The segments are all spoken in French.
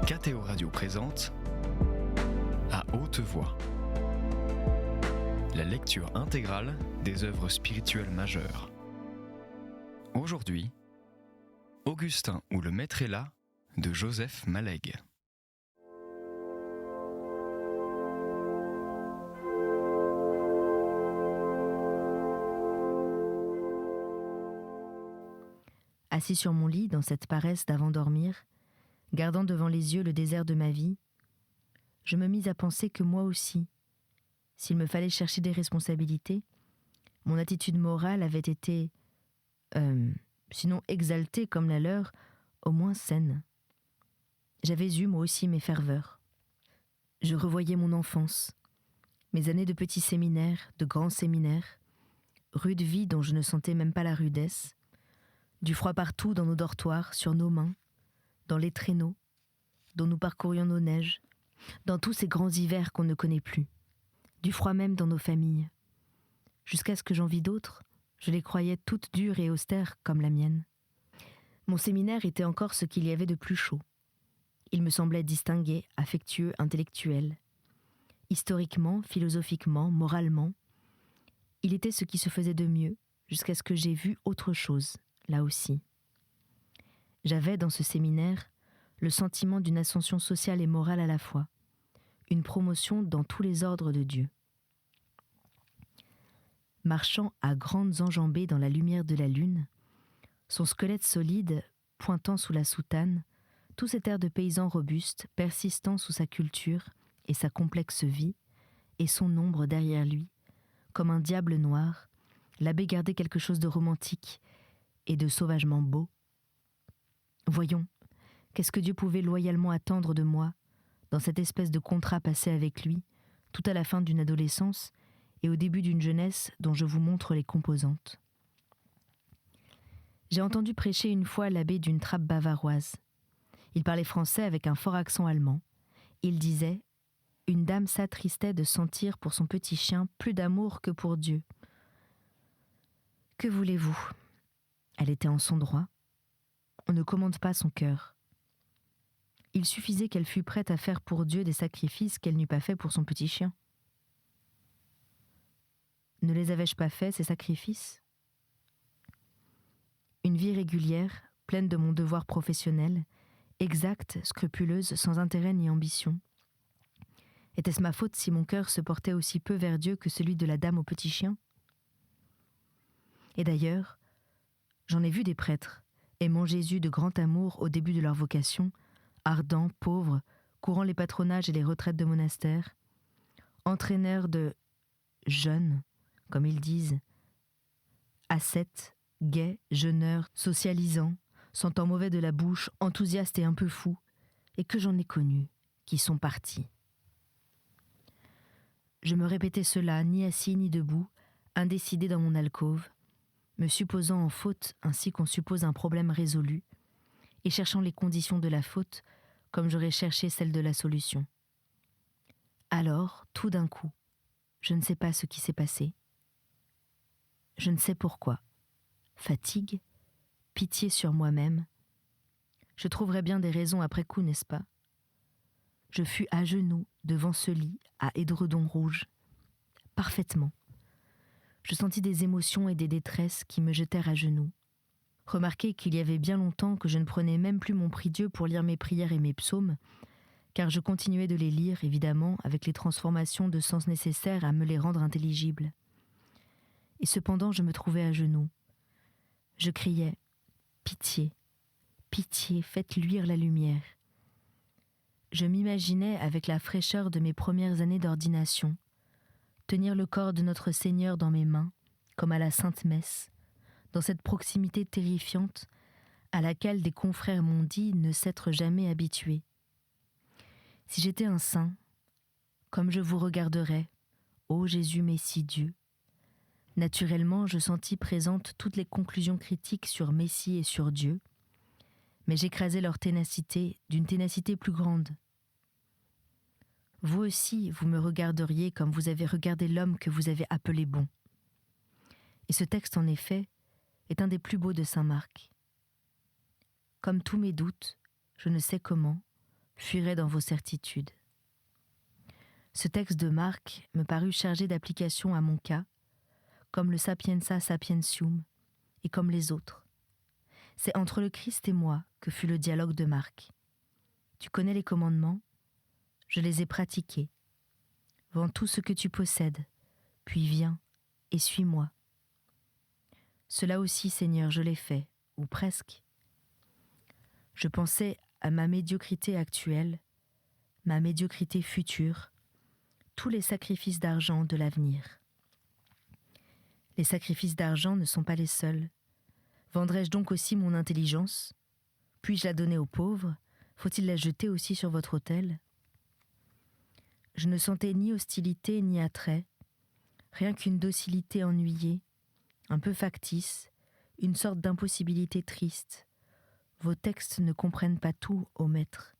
KTO Radio présente À haute voix, la lecture intégrale des œuvres spirituelles majeures. Aujourd'hui, Augustin ou le Maître est là de Joseph Malègue. Assis sur mon lit, dans cette paresse d'avant-dormir, gardant devant les yeux le désert de ma vie, je me mis à penser que moi aussi, s'il me fallait chercher des responsabilités, mon attitude morale avait été, sinon exaltée comme la leur, au moins saine. J'avais eu moi aussi mes ferveurs. Je revoyais mon enfance, mes années de petits séminaires, de grands séminaires, rude vie dont je ne sentais même pas la rudesse, du froid partout dans nos dortoirs, sur nos mains, dans les traîneaux, dont nous parcourions nos neiges, dans tous ces grands hivers qu'on ne connaît plus, du froid même dans nos familles. Jusqu'à ce que j'en vis d'autres, je les croyais toutes dures et austères comme la mienne. Mon séminaire était encore ce qu'il y avait de plus chaud. Il me semblait distingué, affectueux, intellectuel. Historiquement, philosophiquement, moralement, il était ce qui se faisait de mieux, jusqu'à ce que j'ai vu autre chose, là aussi. J'avais, dans ce séminaire, le sentiment d'une ascension sociale et morale à la fois, une promotion dans tous les ordres de Dieu. Marchant à grandes enjambées dans la lumière de la lune, son squelette solide pointant sous la soutane, tout cet air de paysan robuste, persistant sous sa culture et sa complexe vie, et son ombre derrière lui, comme un diable noir, l'abbé gardait quelque chose de romantique et de sauvagement beau. Voyons, qu'est-ce que Dieu pouvait loyalement attendre de moi, dans cette espèce de contrat passé avec lui, tout à la fin d'une adolescence et au début d'une jeunesse dont je vous montre les composantes. J'ai entendu prêcher une fois l'abbé d'une trappe bavaroise. Il parlait français avec un fort accent allemand. Il disait « Une dame s'attristait de sentir pour son petit chien plus d'amour que pour Dieu. » Que voulez-vous ? Elle était en son droit. On ne commande pas son cœur. Il suffisait qu'elle fût prête à faire pour Dieu des sacrifices qu'elle n'eût pas fait pour son petit chien. Ne les avais-je pas faits, ces sacrifices ? Une vie régulière, pleine de mon devoir professionnel, exacte, scrupuleuse, sans intérêt ni ambition. Était-ce ma faute si mon cœur se portait aussi peu vers Dieu que celui de la dame au petit chien ? Et d'ailleurs, j'en ai vu des prêtres, aimant Jésus de grand amour au début de leur vocation, ardents, pauvres, courant les patronages et les retraites de monastères, entraîneurs de jeunes, comme ils disent, ascètes, gais, jeûneurs, socialisants, sentant mauvais de la bouche, enthousiastes et un peu fous, et que j'en ai connus, qui sont partis. Je me répétais cela, ni assis ni debout, indécidé dans mon alcôve, me supposant en faute ainsi qu'on suppose un problème résolu, et cherchant les conditions de la faute comme j'aurais cherché celles de la solution. Alors, tout d'un coup, je ne sais pas ce qui s'est passé. Je ne sais pourquoi. Fatigue, pitié sur moi-même. Je trouverais bien des raisons après coup, n'est-ce pas ? Je fus à genoux devant ce lit à édredon rouge. Parfaitement. Je sentis des émotions et des détresses qui me jetèrent à genoux. Remarquez qu'il y avait bien longtemps que je ne prenais même plus mon prie-Dieu pour lire mes prières et mes psaumes, car je continuais de les lire, évidemment, avec les transformations de sens nécessaires à me les rendre intelligibles. Et cependant, je me trouvais à genoux. Je criais « Pitié, pitié, faites luire la lumière ». Je m'imaginais, avec la fraîcheur de mes premières années d'ordination, tenir le corps de notre Seigneur dans mes mains, comme à la Sainte Messe, dans cette proximité terrifiante à laquelle des confrères m'ont dit ne s'être jamais habitués. Si j'étais un saint, comme je vous regarderais, ô Jésus Messie Dieu, naturellement je sentis présentes toutes les conclusions critiques sur Messie et sur Dieu, mais j'écrasais leur ténacité d'une ténacité plus grande. Vous aussi, vous me regarderiez comme vous avez regardé l'homme que vous avez appelé bon. Et ce texte, en effet, est un des plus beaux de saint Marc. Comme tous mes doutes, je ne sais comment, fuirait dans vos certitudes. Ce texte de Marc me parut chargé d'application à mon cas, comme le Sapienza Sapientium et comme les autres. C'est entre le Christ et moi que fut le dialogue de Marc. Tu connais les commandements, je les ai pratiqués. Vends tout ce que tu possèdes, puis viens et suis-moi. Cela aussi, Seigneur, je l'ai fait, ou presque. Je pensais à ma médiocrité actuelle, ma médiocrité future, tous les sacrifices d'argent de l'avenir. Les sacrifices d'argent ne sont pas les seuls. Vendrai-je donc aussi mon intelligence ? Puis-je la donner aux pauvres ? Faut-il la jeter aussi sur votre autel ? Je ne sentais ni hostilité ni attrait, rien qu'une docilité ennuyée, un peu factice, une sorte d'impossibilité triste. Vos textes ne comprennent pas tout, ô maître.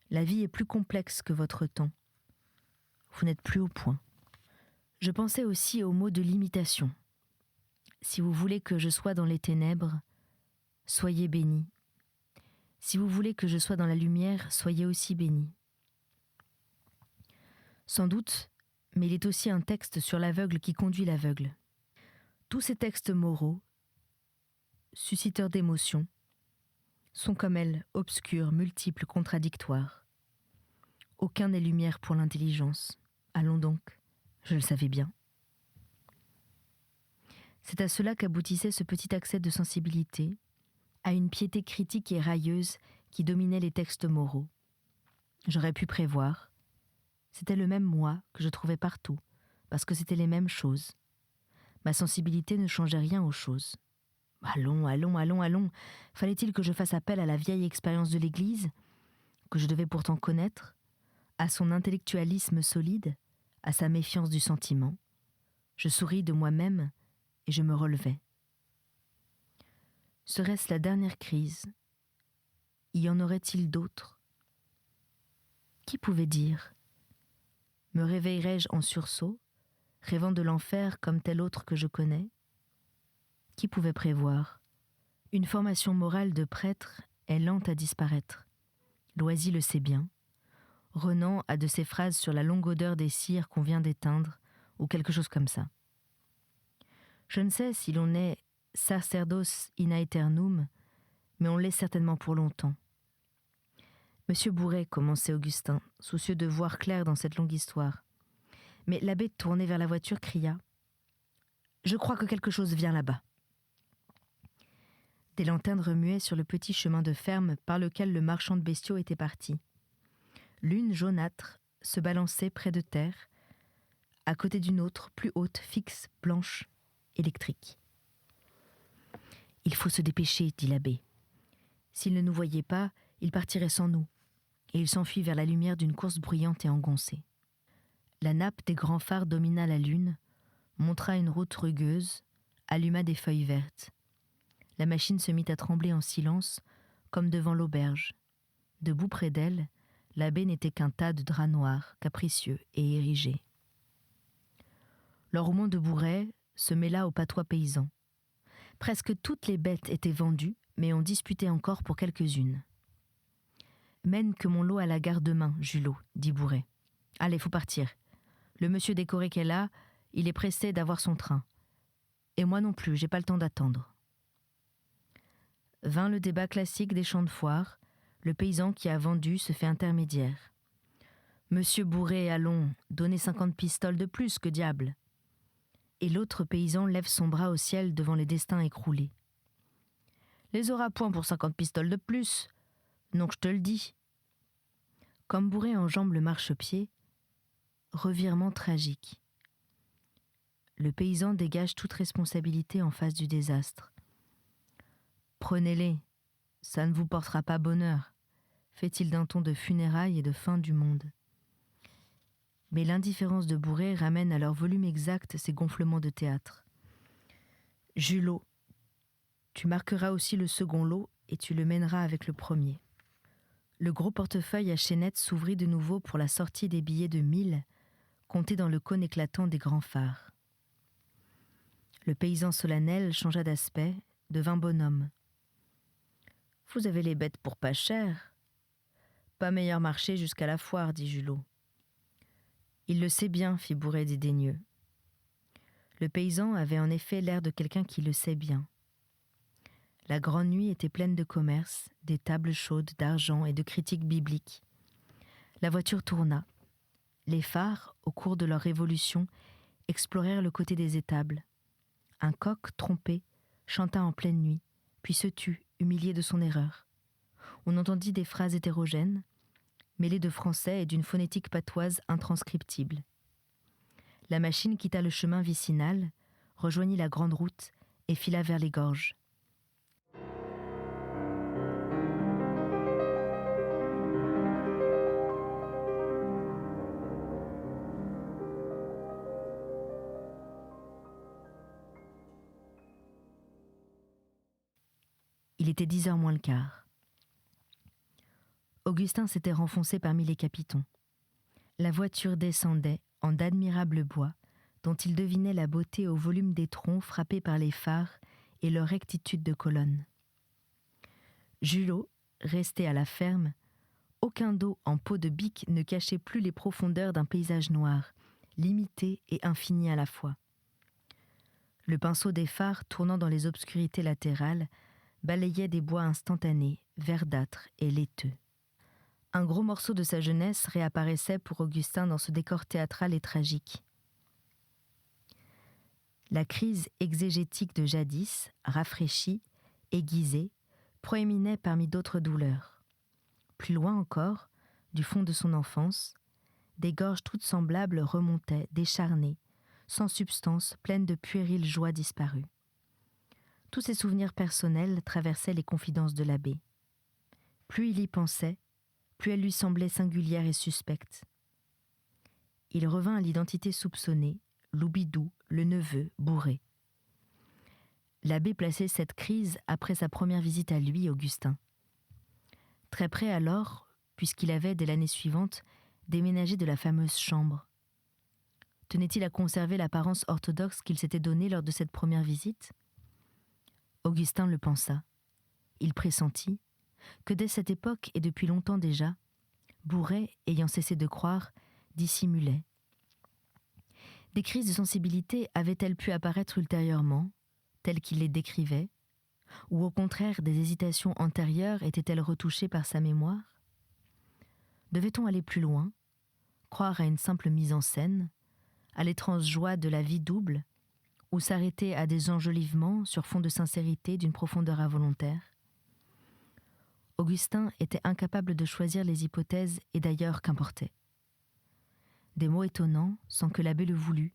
La vie est plus complexe que votre temps. Vous n'êtes plus au point. Je pensais aussi au mot de l'imitation. Si vous voulez que je sois dans les ténèbres, soyez bénis. Si vous voulez que je sois dans la lumière, soyez aussi bénis. Sans doute, mais il est aussi un texte sur l'aveugle qui conduit l'aveugle. Tous ces textes moraux, susciteurs d'émotions, sont comme elle, obscurs, multiples, contradictoires. Aucun n'est lumière pour l'intelligence. Allons donc, je le savais bien. C'est à cela qu'aboutissait ce petit accès de sensibilité, à une piété critique et railleuse qui dominait les textes moraux. J'aurais pu prévoir. C'était le même moi que je trouvais partout, parce que c'était les mêmes choses. Ma sensibilité ne changeait rien aux choses. Allons. Fallait-il que je fasse appel à la vieille expérience de l'Église, que je devais pourtant connaître, à son intellectualisme solide, à sa méfiance du sentiment ? Je souris de moi-même et je me relevai. Serait-ce la dernière crise ? Y en aurait-il d'autres ? Qui pouvait dire ? Me réveillerais-je en sursaut, rêvant de l'enfer comme tel autre que je connais ? Qui pouvait prévoir ? Une formation morale de prêtre est lente à disparaître. Loisy le sait bien. Renan a de ces phrases sur la longue odeur des cires qu'on vient d'éteindre, ou quelque chose comme ça. Je ne sais si l'on est sacerdos in aeternum, mais on l'est certainement pour longtemps. Monsieur Bourret, commençait Augustin, soucieux de voir clair dans cette longue histoire. Mais l'abbé, tourné vers la voiture, cria « Je crois que quelque chose vient là-bas ». Des lanternes remuaient sur le petit chemin de ferme par lequel le marchand de bestiaux était parti. L'une, jaunâtre, se balançait près de terre, à côté d'une autre, plus haute, fixe, blanche, électrique. « Il faut se dépêcher, dit l'abbé. S'il ne nous voyait pas, il partirait sans nous. » Et il s'enfuit vers la lumière d'une course bruyante et engoncée. La nappe des grands phares domina la lune, montra une route rugueuse, alluma des feuilles vertes. La machine se mit à trembler en silence, comme devant l'auberge. Debout près d'elle, l'abbé n'était qu'un tas de draps noirs, capricieux et érigés. L'enrouement de Bourret se mêla au patois paysan. Presque toutes les bêtes étaient vendues, mais on disputait encore pour quelques-unes. « Mène que mon lot à la gare demain, Julot, dit Bourret. Allez, faut partir. Le monsieur décoré qu'elle a, il est pressé d'avoir son train. Et moi non plus, j'ai pas le temps d'attendre. » Vint le débat classique des champs de foire. Le paysan qui a vendu se fait intermédiaire. « Monsieur Bourret, allons, donnez 50 pistoles de plus, que diable !» Et l'autre paysan lève son bras au ciel devant les destins écroulés. « Les auras point pour 50 pistoles de plus !» Non, je te le dis. Comme Bourret enjambe le marchepied, revirement tragique. Le paysan dégage toute responsabilité en face du désastre. Prenez-les, ça ne vous portera pas bonheur, fait-il d'un ton de funérailles et de fin du monde. Mais l'indifférence de Bourret ramène à leur volume exact ces gonflements de théâtre. Julot, tu marqueras aussi le second lot et tu le mèneras avec le premier. Le gros portefeuille à chaînettes s'ouvrit de nouveau pour la sortie des billets de 1000, comptés dans le cône éclatant des grands phares. Le paysan solennel changea d'aspect, devint bonhomme. « Vous avez les bêtes pour pas cher. Pas meilleur marché jusqu'à la foire, dit Julot. Il le sait bien, fit Bouret dédaigneux. Le paysan avait en effet l'air de quelqu'un qui le sait bien. La grande nuit était pleine de commerce, des tables chaudes d'argent et de critiques bibliques. La voiture tourna. Les phares, au cours de leur révolution, explorèrent le côté des étables. Un coq, trompé, chanta en pleine nuit, puis se tut, humilié de son erreur. On entendit des phrases hétérogènes, mêlées de français et d'une phonétique patoise intranscriptible. La machine quitta le chemin vicinal, rejoignit la grande route et fila vers les gorges. Il était 10h moins le quart. Augustin s'était renfoncé parmi les capitons. La voiture descendait en d'admirables bois, dont il devinait la beauté au volume des troncs frappés par les phares et leur rectitude de colonnes. Julot, resté à la ferme, aucun dos en peau de bique ne cachait plus les profondeurs d'un paysage noir, limité et infini à la fois. Le pinceau des phares tournant dans les obscurités latérales balayait des bois instantanés, verdâtres et laiteux. Un gros morceau de sa jeunesse réapparaissait pour Augustin dans ce décor théâtral et tragique. La crise exégétique de jadis, rafraîchie, aiguisée, proéminait parmi d'autres douleurs. Plus loin encore, du fond de son enfance, des gorges toutes semblables remontaient, décharnées, sans substance, pleines de puériles joies disparues. Tous ses souvenirs personnels traversaient les confidences de l'abbé. Plus il y pensait, plus elle lui semblait singulière et suspecte. Il revint à l'identité soupçonnée, Loubidou, le neveu, Bouret. L'abbé plaçait cette crise après sa première visite à lui, Augustin. Très près alors, puisqu'il avait, dès l'année suivante, déménagé de la fameuse chambre. Tenait-il à conserver l'apparence orthodoxe qu'il s'était donnée lors de cette première visite ? Augustin le pensa. Il pressentit que dès cette époque et depuis longtemps déjà, Bouret, ayant cessé de croire, dissimulait. Des crises de sensibilité avaient-elles pu apparaître ultérieurement, telles qu'il les décrivait, ou au contraire des hésitations antérieures étaient-elles retouchées par sa mémoire ? Devait-on aller plus loin, croire à une simple mise en scène, à l'étrange joie de la vie double, ou s'arrêter à des enjolivements sur fond de sincérité d'une profondeur involontaire ? Augustin était incapable de choisir les hypothèses et d'ailleurs qu'importait. Des mots étonnants, sans que l'abbé le voulût,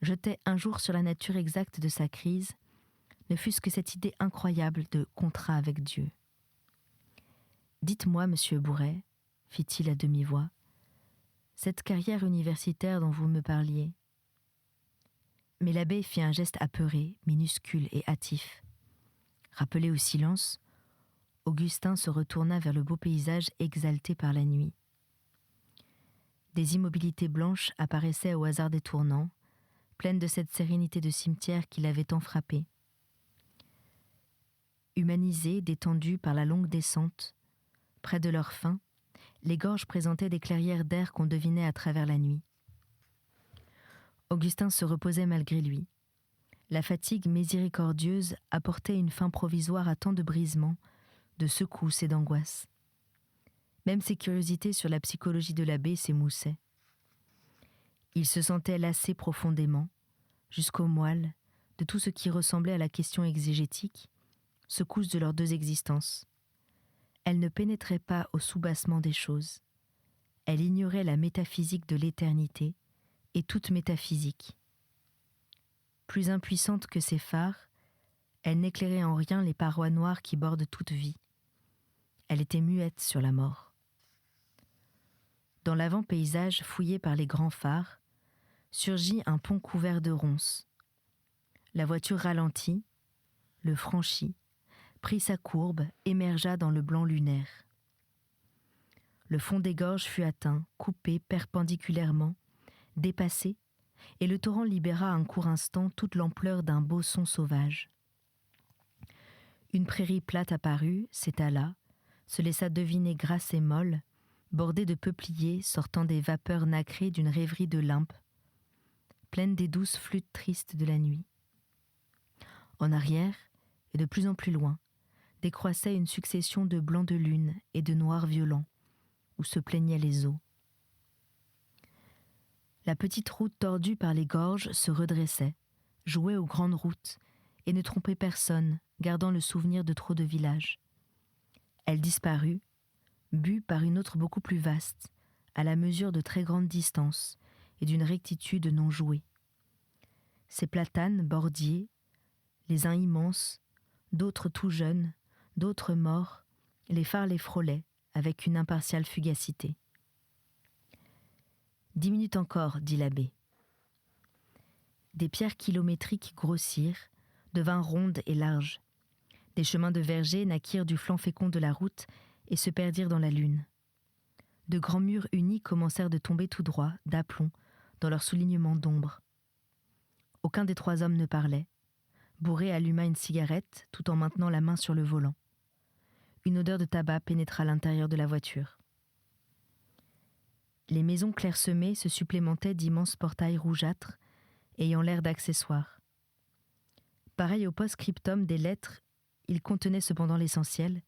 jetaient un jour sur la nature exacte de sa crise, ne fût-ce que cette idée incroyable de contrat avec Dieu. « Dites-moi, monsieur Bouret, fit-il à demi-voix, cette carrière universitaire dont vous me parliez. » Mais l'abbé fit un geste apeuré, minuscule et hâtif. Rappelé au silence, Augustin se retourna vers le beau paysage exalté par la nuit. Des immobilités blanches apparaissaient au hasard des tournants, pleines de cette sérénité de cimetière qui l'avait tant frappé. Humanisées, détendues par la longue descente, près de leur fin, les gorges présentaient des clairières d'air qu'on devinait à travers la nuit. Augustin se reposait malgré lui. La fatigue miséricordieuse apportait une fin provisoire à tant de brisements, de secousses et d'angoisses. Même ses curiosités sur la psychologie de l'abbé s'émoussaient. Il se sentait lassé profondément, jusqu'au moelle, de tout ce qui ressemblait à la question exégétique, secousse de leurs deux existences. Elle ne pénétrait pas au soubassement des choses. Elle ignorait la métaphysique de l'éternité et toute métaphysique. Plus impuissante que ses phares, elle n'éclairait en rien les parois noires qui bordent toute vie. Elle était muette sur la mort. Dans l'avant-paysage fouillé par les grands phares, surgit un pont couvert de ronces. La voiture ralentit, le franchit, prit sa courbe, émergea dans le blanc lunaire. Le fond des gorges fut atteint, coupé perpendiculairement, dépassé, et le torrent libéra un court instant toute l'ampleur d'un beau son sauvage. Une prairie plate apparut, s'étala, se laissa deviner grasse et molle, bordée de peupliers sortant des vapeurs nacrées d'une rêverie de limpes, pleine des douces flûtes tristes de la nuit. En arrière, et de plus en plus loin, décroissait une succession de blancs de lune et de noirs violents, où se plaignaient les eaux. La petite route tordue par les gorges se redressait, jouait aux grandes routes, et ne trompait personne, gardant le souvenir de trop de villages. Elle disparut, bue par une autre beaucoup plus vaste, à la mesure de très grandes distances et d'une rectitude non jouée. Ces platanes bordiers, les uns immenses, d'autres tout jeunes, d'autres morts, les phares les frôlaient avec une impartiale fugacité. 10 minutes encore, dit l'abbé. Des pierres kilométriques grossirent, devinrent rondes et larges. Des chemins de verger naquirent du flanc fécond de la route et se perdirent dans la lune. De grands murs unis commencèrent de tomber tout droit, d'aplomb, dans leur soulignement d'ombre. Aucun des 3 hommes ne parlait. Bourré alluma une cigarette tout en maintenant la main sur le volant. Une odeur de tabac pénétra l'intérieur de la voiture. Les maisons clairsemées se supplémentaient d'immenses portails rougeâtres, ayant l'air d'accessoires. Pareil au post-scriptum des lettres, ils contenaient cependant l'essentiel,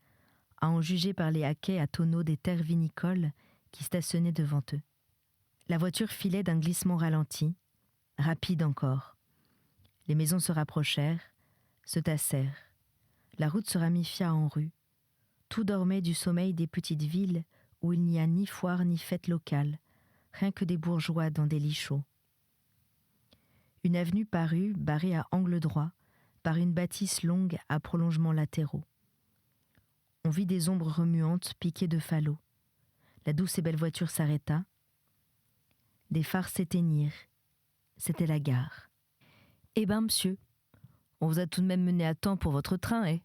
à en juger par les haquets à tonneaux des terres vinicoles qui stationnaient devant eux. La voiture filait d'un glissement ralenti, rapide encore. Les maisons se rapprochèrent, se tassèrent. La route se ramifia en rues. Tout dormait du sommeil des petites villes où il n'y a ni foire ni fête locale, rien que des bourgeois dans des lits chauds. Une avenue parut, barrée à angle droit, par une bâtisse longue à prolongements latéraux. On vit des ombres remuantes piquées de falots. La douce et belle voiture s'arrêta. Des phares s'éteignirent. C'était la gare. « Eh ben, monsieur, on vous a tout de même mené à temps pour votre train, eh ?»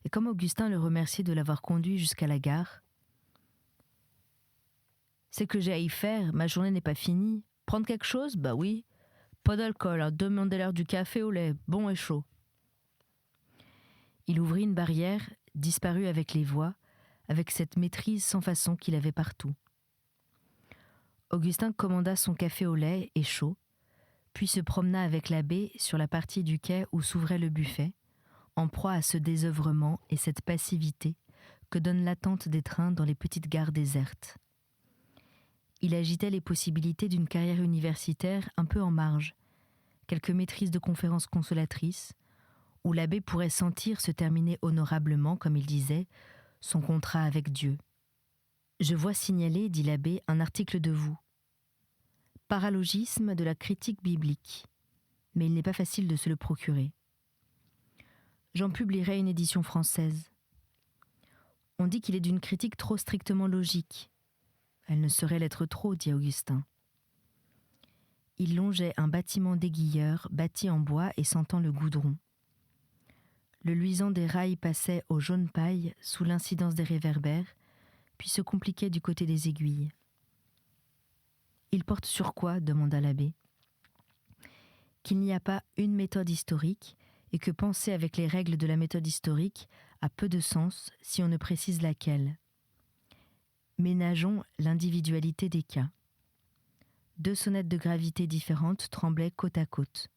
Et comme Augustin le remerciait de l'avoir conduit jusqu'à la gare, « C'est que j'ai à y faire, ma journée n'est pas finie. Prendre quelque chose ? Bah oui. Pas d'alcool, hein. Demandez-leur du café au lait, bon et chaud. » Il ouvrit une barrière, disparut avec les voix, avec cette maîtrise sans façon qu'il avait partout. Augustin commanda son café au lait et chaud, puis se promena avec l'abbé sur la partie du quai où s'ouvrait le buffet, en proie à ce désœuvrement et cette passivité que donne l'attente des trains dans les petites gares désertes. Il agitait les possibilités d'une carrière universitaire un peu en marge, quelques maîtrises de conférences consolatrices, où l'abbé pourrait sentir se terminer honorablement, comme il disait, son contrat avec Dieu. « Je vois signaler, dit l'abbé, un article de vous. Paralogisme de la critique biblique. Mais il n'est pas facile de se le procurer. J'en publierai une édition française. On dit qu'il est d'une critique trop strictement logique. Elle ne saurait l'être trop, dit Augustin. Il longeait un bâtiment d'aiguilleurs bâti en bois et sentant le goudron. Le luisant des rails passait au jaune paille sous l'incidence des réverbères, puis se compliquait du côté des aiguilles. « Il porte sur quoi ?» demanda l'abbé. « Qu'il n'y a pas une méthode historique et que penser avec les règles de la méthode historique a peu de sens si on ne précise laquelle. Ménageons l'individualité des cas. 2 sonnettes de gravité différentes tremblaient côte à côte,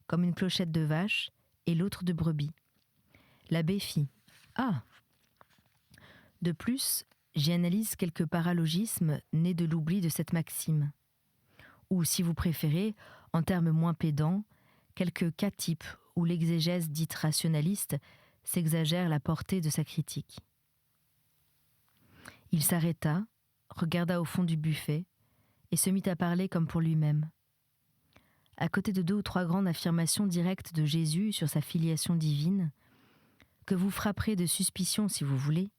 comme une clochette de vache et l'autre de brebis. L'abbé fit « Ah !» De plus, j'y analyse quelques paralogismes nés de l'oubli de cette maxime. Ou, si vous préférez, en termes moins pédants, quelques cas types où l'exégèse dite rationaliste s'exagère la portée de sa critique. Il s'arrêta, regarda au fond du buffet et se mit à parler comme pour lui-même. À côté de 2 ou 3 grandes affirmations directes de Jésus sur sa filiation divine, que vous frapperez de suspicion si vous voulez,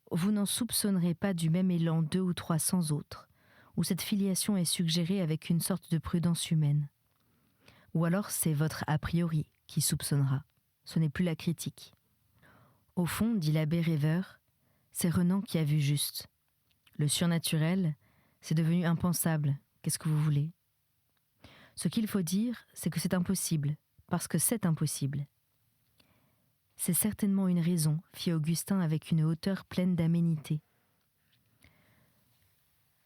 vous n'en soupçonnerez pas du même élan 2 ou 300 autres, où cette filiation est suggérée avec une sorte de prudence humaine. Ou alors c'est votre a priori qui soupçonnera, ce n'est plus la critique. Au fond, dit l'abbé rêveur, c'est Renan qui a vu juste. Le surnaturel, c'est devenu impensable, qu'est-ce que vous voulez ? Ce qu'il faut dire, c'est que c'est impossible, parce que c'est impossible. C'est certainement une raison, fit Augustin avec une hauteur pleine d'aménité.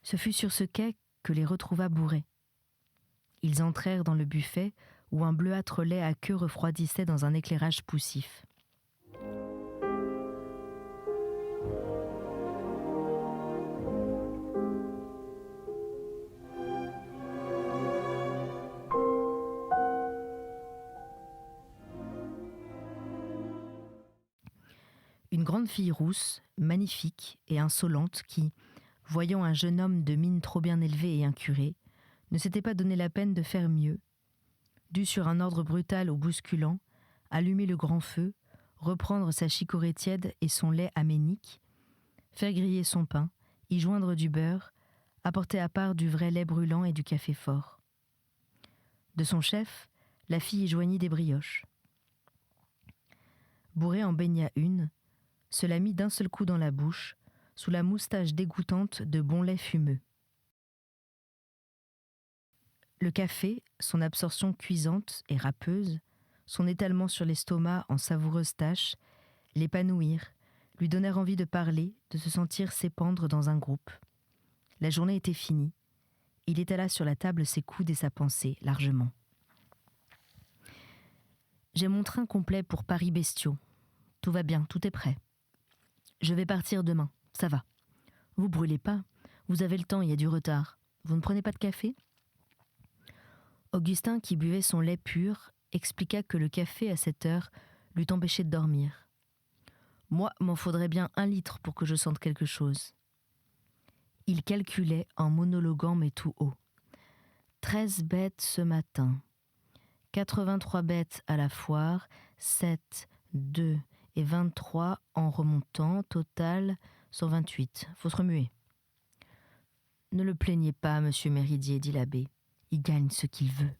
Ce fut sur ce quai que les retrouva Bourret. Ils entrèrent dans le buffet où un bleuâtre lait à queue refroidissait dans un éclairage poussif. Une grande fille rousse, magnifique et insolente qui, voyant un jeune homme de mine trop bien élevée et incuré, ne s'était pas donné la peine de faire mieux, dut sur un ordre brutal ou bousculant, allumer le grand feu, reprendre sa chicorée tiède et son lait aménique, faire griller son pain, y joindre du beurre, apporter à part du vrai lait brûlant et du café fort. De son chef, la fille y joignit des brioches. Bourret en baigna une, se la mit d'un seul coup dans la bouche, sous la moustache dégoûtante de bon lait fumeux. Le café, son absorption cuisante et râpeuse, son étalement sur l'estomac en savoureuses taches, l'épanouirent, lui donnèrent envie de parler, de se sentir s'épandre dans un groupe. La journée était finie. Il étala sur la table ses coudes et sa pensée, largement. « J'ai mon train complet pour Paris-Bestiaux. Tout va bien, tout est prêt. Je vais partir demain, ça va. Vous brûlez pas, vous avez le temps, il y a du retard. Vous ne prenez pas de café ?» Augustin, qui buvait son lait pur, expliqua que le café à cette heure l'eût empêché de dormir. « Moi, m'en faudrait bien 1 litre pour que je sente quelque chose. » Il calculait en monologuant mais tout haut. 13 bêtes ce matin, 83 bêtes à la foire, 7, 2 et 23 en remontant, total 128. Faut se remuer. Ne le plaignez pas, monsieur Méridier, dit l'abbé. Il gagne ce qu'il veut.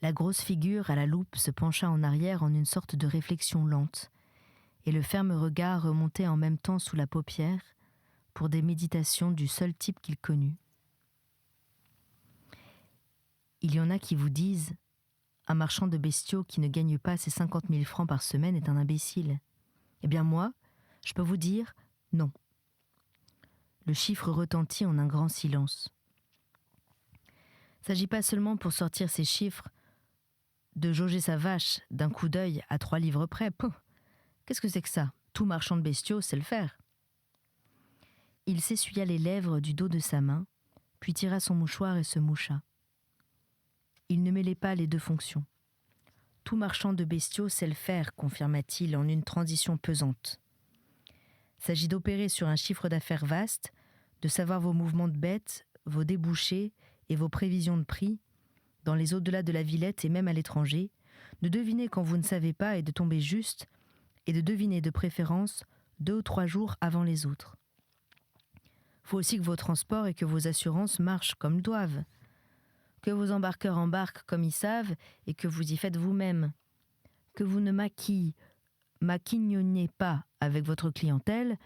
La grosse figure à la loupe se pencha en arrière en une sorte de réflexion lente, et le ferme regard remontait en même temps sous la paupière pour des méditations du seul type qu'il connut. Il y en a qui vous disent « Un marchand de bestiaux qui ne gagne pas ses 50 000 francs par semaine est un imbécile. » Eh bien moi, je peux vous dire « Non. » Le chiffre retentit en un grand silence. Il ne s'agit pas seulement pour sortir ces chiffres de jauger sa vache d'un coup d'œil à 3 livres près. Pouh, qu'est-ce que c'est que ça ? Tout marchand de bestiaux sait le faire. Il s'essuya les lèvres du dos de sa main, puis tira son mouchoir et se moucha. Il ne mêlait pas les deux fonctions. Tout marchand de bestiaux sait le faire, confirma-t-il en une transition pesante. Il s'agit d'opérer sur un chiffre d'affaires vaste, de savoir vos mouvements de bêtes, vos débouchés et vos prévisions de prix, dans les au-delà de la Villette et même à l'étranger, de deviner quand vous ne savez pas et de tomber juste, et de deviner de préférence 2 ou 3 jours avant les autres. Faut aussi que vos transports et que vos assurances marchent comme doivent, que vos embarqueurs embarquent comme ils savent et que vous y faites vous-même, que vous ne maquignonnez pas avec votre clientèle,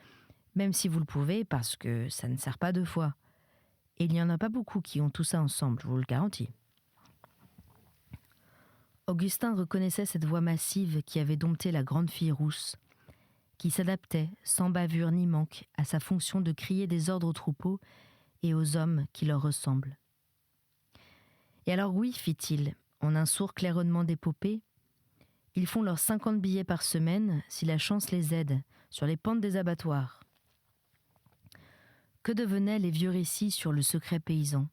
même si vous le pouvez, parce que ça ne sert pas 2 fois. Et il n'y en a pas beaucoup qui ont tout ça ensemble, je vous le garantis. Augustin reconnaissait cette voix massive qui avait dompté la grande fille rousse, qui s'adaptait, sans bavure ni manque, à sa fonction de crier des ordres aux troupeaux et aux hommes qui leur ressemblent. Et alors oui, fit-il, en un sourd claironnement d'épopée, ils font leurs 50 billets par semaine, si la chance les aide, sur les pentes des abattoirs. Que devenaient les vieux récits sur le secret paysan ?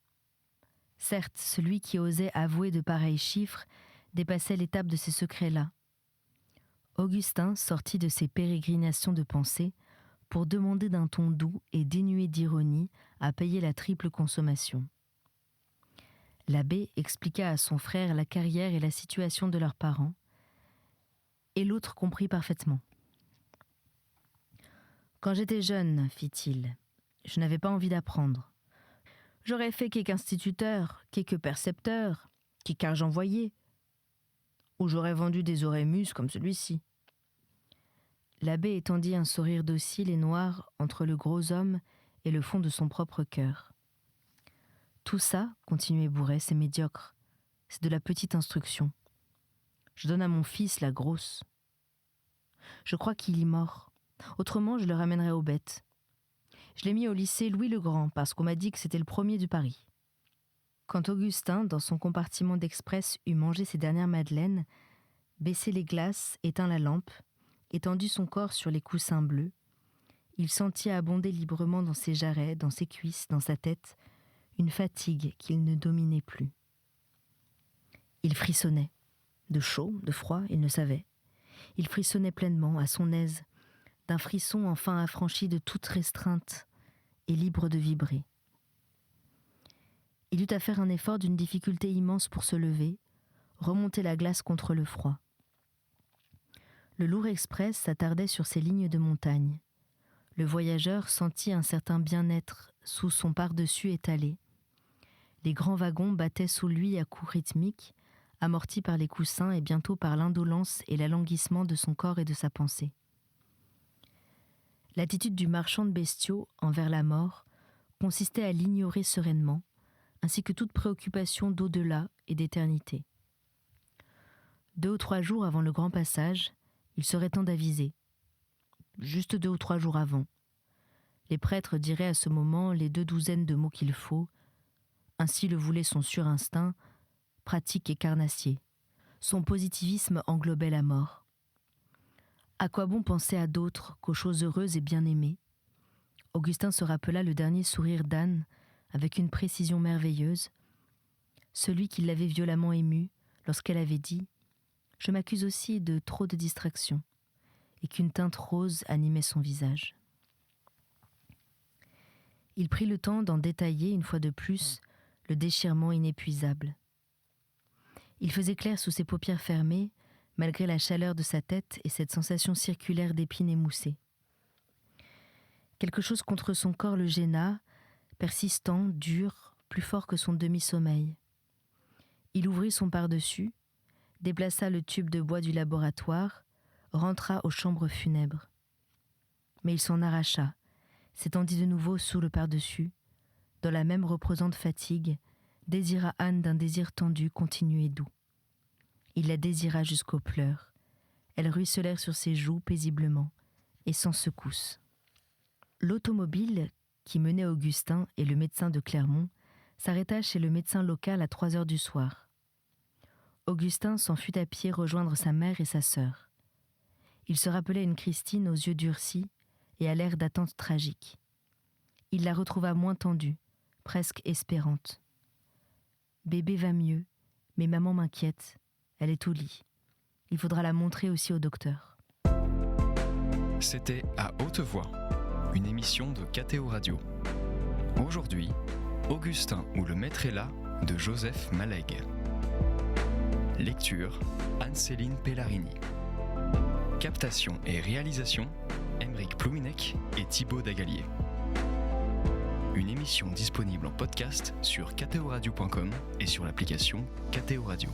Certes, celui qui osait avouer de pareils chiffres dépassait l'étape de ces secrets-là. Augustin sortit de ses pérégrinations de pensée pour demander d'un ton doux et dénué d'ironie à payer la triple consommation. L'abbé expliqua à son frère la carrière et la situation de leurs parents, et l'autre comprit parfaitement. « Quand j'étais jeune, fit-il, je n'avais pas envie d'apprendre. J'aurais fait quelque instituteur, quelque percepteur, quelque argent envoyé, ou j'aurais vendu des oremus comme celui-ci. » L'abbé étendit un sourire docile et noir entre le gros homme et le fond de son propre cœur. « Tout ça, continuait Bourret, c'est médiocre. C'est de la petite instruction. Je donne à mon fils la grosse. Je crois qu'il y mord. Autrement, je le ramènerai aux bêtes. Je l'ai mis au lycée Louis-le-Grand parce qu'on m'a dit que c'était le premier de Paris. » Quand Augustin, dans son compartiment d'express, eut mangé ses dernières madeleines, baissé les glaces, éteint la lampe, étendu son corps sur les coussins bleus, il sentit abonder librement dans ses jarrets, dans ses cuisses, dans sa tête, une fatigue qu'il ne dominait plus. Il frissonnait. De chaud, de froid, il ne savait. Il frissonnait pleinement, à son aise, d'un frisson enfin affranchi de toute restreinte et libre de vibrer. Il eut à faire un effort d'une difficulté immense pour se lever, remonter la glace contre le froid. Le lourd express s'attardait sur ces lignes de montagne. Le voyageur sentit un certain bien-être sous son par-dessus étalé. Les grands wagons battaient sous lui à coups rythmiques, amortis par les coussins et bientôt par l'indolence et l'alanguissement de son corps et de sa pensée. L'attitude du marchand de bestiaux envers la mort consistait à l'ignorer sereinement, ainsi que toute préoccupation d'au-delà et d'éternité. 2 ou 3 jours avant le grand passage, il serait temps d'aviser. Juste 2 ou 3 jours avant. Les prêtres diraient à ce moment les 2 douzaines de mots qu'il faut. Ainsi le voulait son surinstinct, pratique et carnassier. Son positivisme englobait la mort. À quoi bon penser à d'autres qu'aux choses heureuses et bien-aimées ? Augustin se rappela le dernier sourire d'Anne avec une précision merveilleuse, celui qui l'avait violemment ému lorsqu'elle avait dit « Je m'accuse aussi de trop de distractions » et qu'une teinte rose animait son visage. Il prit le temps d'en détailler une fois de plus le déchirement inépuisable. Il faisait clair sous ses paupières fermées, malgré la chaleur de sa tête et cette sensation circulaire d'épines émoussées. Quelque chose contre son corps le gêna, persistant, dur, plus fort que son demi-sommeil. Il ouvrit son par-dessus, déplaça le tube de bois du laboratoire, rentra aux chambres funèbres. Mais il s'en arracha, s'étendit de nouveau sous le par-dessus, dans la même reprenante fatigue, désira Anne d'un désir tendu, continu et doux. Il la désira jusqu'aux pleurs. Elles ruisselèrent sur ses joues paisiblement, et sans secousse. L'automobile qui menait Augustin et le médecin de Clermont s'arrêta chez le médecin local à 3 heures du soir. Augustin s'en fut à pied rejoindre sa mère et sa sœur. Il se rappelait une Christine aux yeux durcis et à l'air d'attente tragique. Il la retrouva moins tendue, presque espérante. « Bébé va mieux, mais maman m'inquiète. Elle est au lit. Il faudra la montrer aussi au docteur. » C'était À haute voix, une émission de KTO Radio. Aujourd'hui, Augustin ou le maître est là de Joseph Malègue. Lecture, Anne-Céline Pellarini. Captation et réalisation, Aymeric Plouinec et Thibaut Dagalier. Une émission disponible en podcast sur ktoradio.com et sur l'application KTO Radio.